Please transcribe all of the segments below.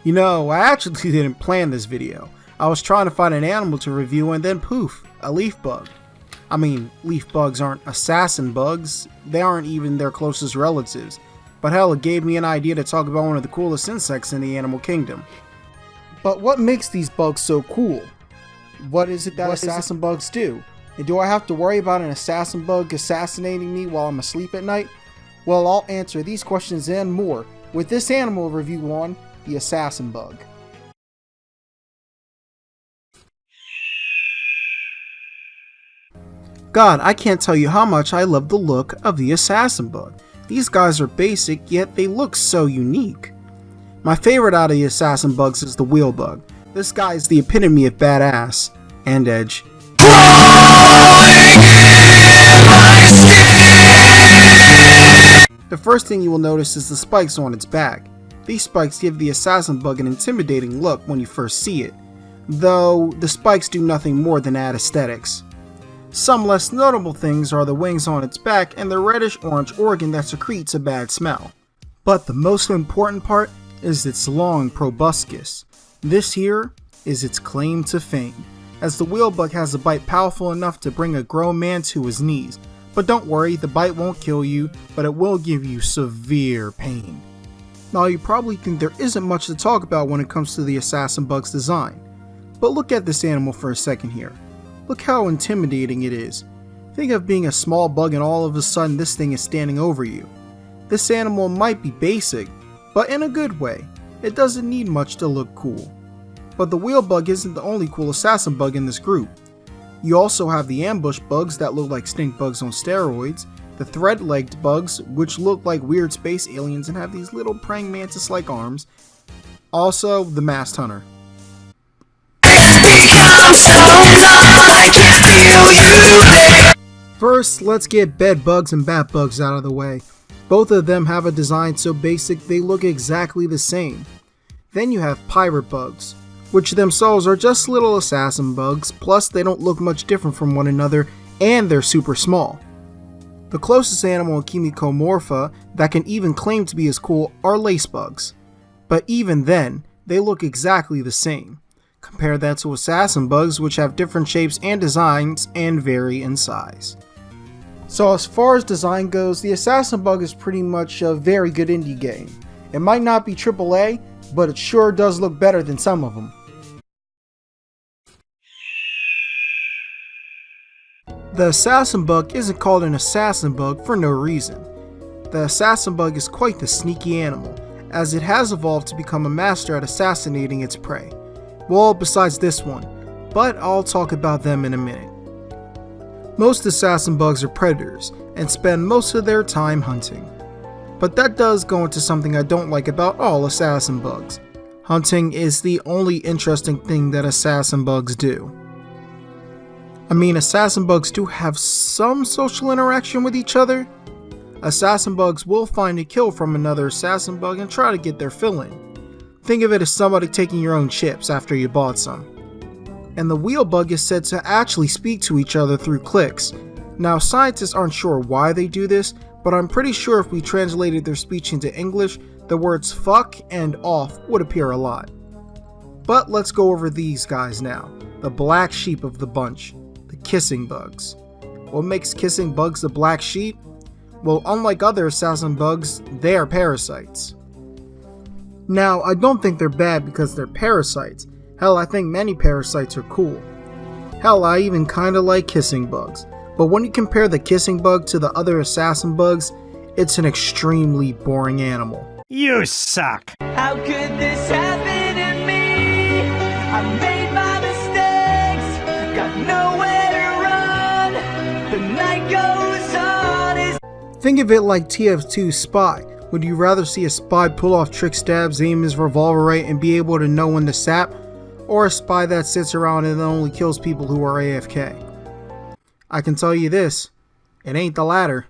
You know, I actually didn't plan this video. I was trying to find an animal to review and then poof, a leaf bug. I mean, leaf bugs aren't assassin bugs, they aren't even their closest relatives. But hell, it gave me an idea to talk about one of the coolest insects in the animal kingdom. But what makes these bugs so cool? What is it that assassin bugs do? And do I have to worry about an assassin bug assassinating me while I'm asleep at night? Well, I'll answer these questions and more with this animal review on the assassin bug. God, I can't tell you how much I love the look of the assassin bug. These guys are basic, yet they look so unique. My favorite out of the assassin bugs is the wheel bug. This guy is the epitome of badass and edge. The first thing you will notice is the spikes on its back. These spikes give the assassin bug an intimidating look when you first see it, though the spikes do nothing more than add aesthetics. Some less notable things are the wings on its back and the reddish-orange organ that secretes a bad smell. But the most important part is its long proboscis. This here is its claim to fame, as the wheel bug has a bite powerful enough to bring a grown man to his knees. But don't worry, the bite won't kill you, but it will give you severe pain. Now you probably think there isn't much to talk about when it comes to the assassin bug's design, but look at this animal for a second here. Look how intimidating it is. Think of being a small bug and all of a sudden this thing is standing over you. This animal might be basic, but in a good way. It doesn't need much to look cool. But the wheel bug isn't the only cool assassin bug in this group. You also have the ambush bugs that look like stink bugs on steroids, the thread-legged bugs which look like weird space aliens and have these little praying mantis-like arms, also the masked hunter. First, let's get bed bugs and bat bugs out of the way. Both of them have a design so basic they look exactly the same. Then you have pirate bugs, which themselves are just little assassin bugs, plus they don't look much different from one another and they're super small. The closest animal in Chemicomorpha that can even claim to be as cool are lace bugs. But even then, they look exactly the same. Compare that to assassin bugs, which have different shapes and designs and vary in size. So as far as design goes, the assassin bug is pretty much a very good indie game. It might not be AAA, but it sure does look better than some of them. The assassin bug isn't called an assassin bug for no reason. The assassin bug is quite the sneaky animal, as it has evolved to become a master at assassinating its prey. Well, besides this one, but I'll talk about them in a minute. Most assassin bugs are predators, and spend most of their time hunting. But that does go into something I don't like about all assassin bugs. Hunting is the only interesting thing that assassin bugs do. I mean, assassin bugs do have some social interaction with each other. Assassin bugs will find a kill from another assassin bug and try to get their fill in. Think of it as somebody taking your own chips after you bought some. And the wheel bug is said to actually speak to each other through clicks. Now, scientists aren't sure why they do this, but I'm pretty sure if we translated their speech into English, the words fuck and off would appear a lot. But let's go over these guys now, the black sheep of the bunch. Kissing bugs. What makes kissing bugs the black sheep? Well, unlike other assassin bugs, they are parasites. Now, I don't think they're bad because they're parasites. Hell, I think many parasites are cool. Hell, I even kinda like kissing bugs. But when you compare the kissing bug to the other assassin bugs, it's an extremely boring animal. You suck! How could this happen to me? I made my mistakes, got nowhere. Think of it like TF2's Spy. Would you rather see a spy pull off trick stabs, aim his revolver right, and be able to know when to sap, or a spy that sits around and only kills people who are AFK? I can tell you this, it ain't the latter.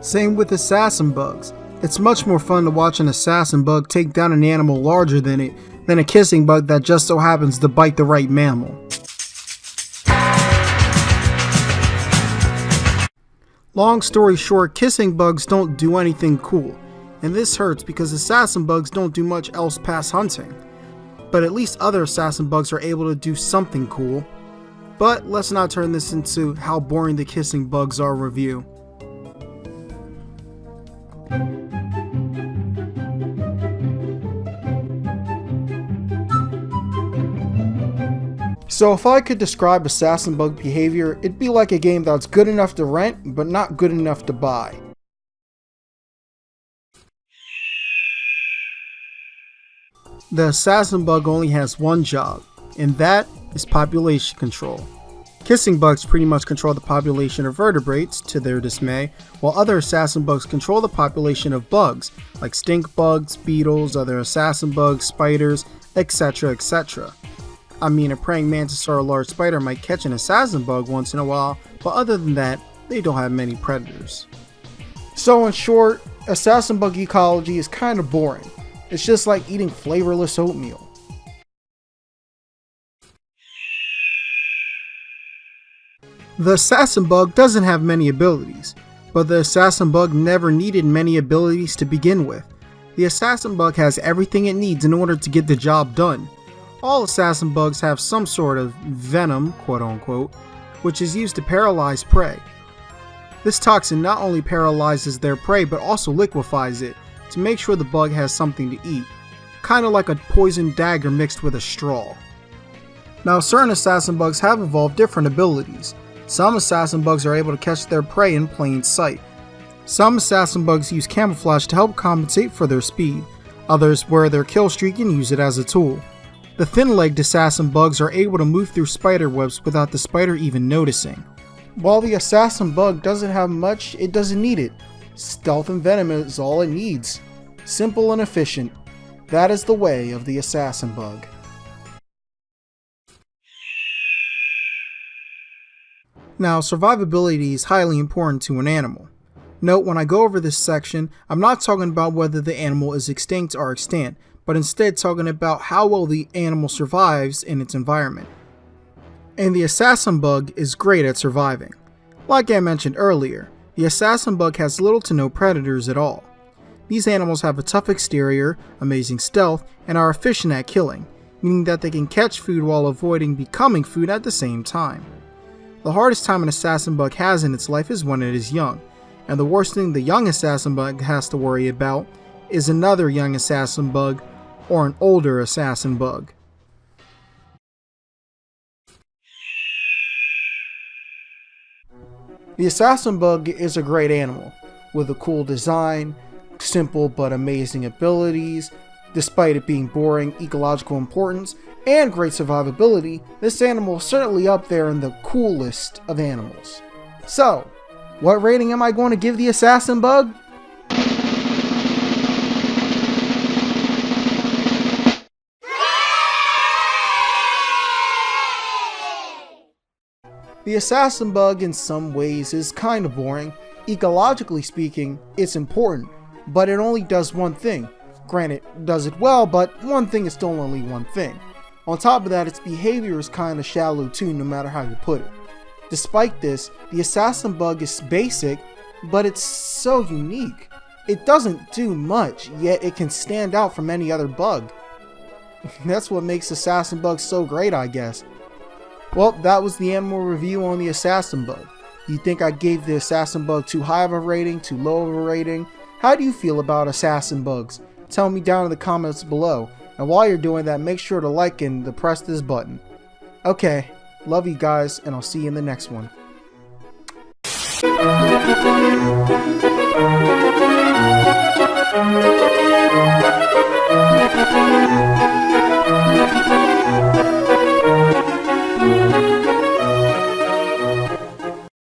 Same with assassin bugs. It's much more fun to watch an assassin bug take down an animal larger than it than a kissing bug that just so happens to bite the right mammal. Long story short, kissing bugs don't do anything cool. And this hurts because assassin bugs don't do much else past hunting. But at least other assassin bugs are able to do something cool. But let's not turn this into how boring the kissing bugs are review. So if I could describe assassin bug behavior, it'd be like a game that's good enough to rent, but not good enough to buy. The assassin bug only has one job, and that is population control. Kissing bugs pretty much control the population of vertebrates, to their dismay, while other assassin bugs control the population of bugs, like stink bugs, beetles, other assassin bugs, spiders, etc, etc. I mean, a praying mantis or a large spider might catch an assassin bug once in a while, but other than that, they don't have many predators. So in short, assassin bug ecology is kind of boring. It's just like eating flavorless oatmeal. The assassin bug doesn't have many abilities, but the assassin bug never needed many abilities to begin with. The assassin bug has everything it needs in order to get the job done. All assassin bugs have some sort of venom, quote unquote, which is used to paralyze prey. This toxin not only paralyzes their prey but also liquefies it to make sure the bug has something to eat, kinda like a poison dagger mixed with a straw. Now certain assassin bugs have evolved different abilities. Some assassin bugs are able to catch their prey in plain sight. Some assassin bugs use camouflage to help compensate for their speed. Others wear their kill streak and use it as a tool. The thin-legged assassin bugs are able to move through spider webs without the spider even noticing. While the assassin bug doesn't have much, it doesn't need it. Stealth and venom is all it needs. Simple and efficient. That is the way of the assassin bug. Now, survivability is highly important to an animal. Note, when I go over this section, I'm not talking about whether the animal is extinct or extant, but instead talking about how well the animal survives in its environment. And the assassin bug is great at surviving. Like I mentioned earlier, the assassin bug has little to no predators at all. These animals have a tough exterior, amazing stealth, and are efficient at killing, meaning that they can catch food while avoiding becoming food at the same time. The hardest time an assassin bug has in its life is when it is young, and the worst thing the young assassin bug has to worry about is another young assassin bug or an older assassin bug. The assassin bug is a great animal, with a cool design, simple but amazing abilities. Despite it being boring, ecological importance, and great survivability, this animal is certainly up there in the coolest of animals. So, what rating am I going to give the assassin bug? The assassin bug in some ways is kind of boring. Ecologically speaking, it's important, but it only does one thing. Granted, it does it well, but one thing is still only one thing. On top of that, its behavior is kind of shallow too, no matter how you put it. Despite this, the assassin bug is basic, but it's so unique. It doesn't do much, yet it can stand out from any other bug. That's what makes assassin bugs so great, I guess. Well, that was the animal review on the assassin bug. Do you think I gave the assassin bug too high of a rating, too low of a rating? How do you feel about assassin bugs? Tell me down in the comments below. And while you're doing that, make sure to like and press this button. Okay, love you guys, and I'll see you in the next one.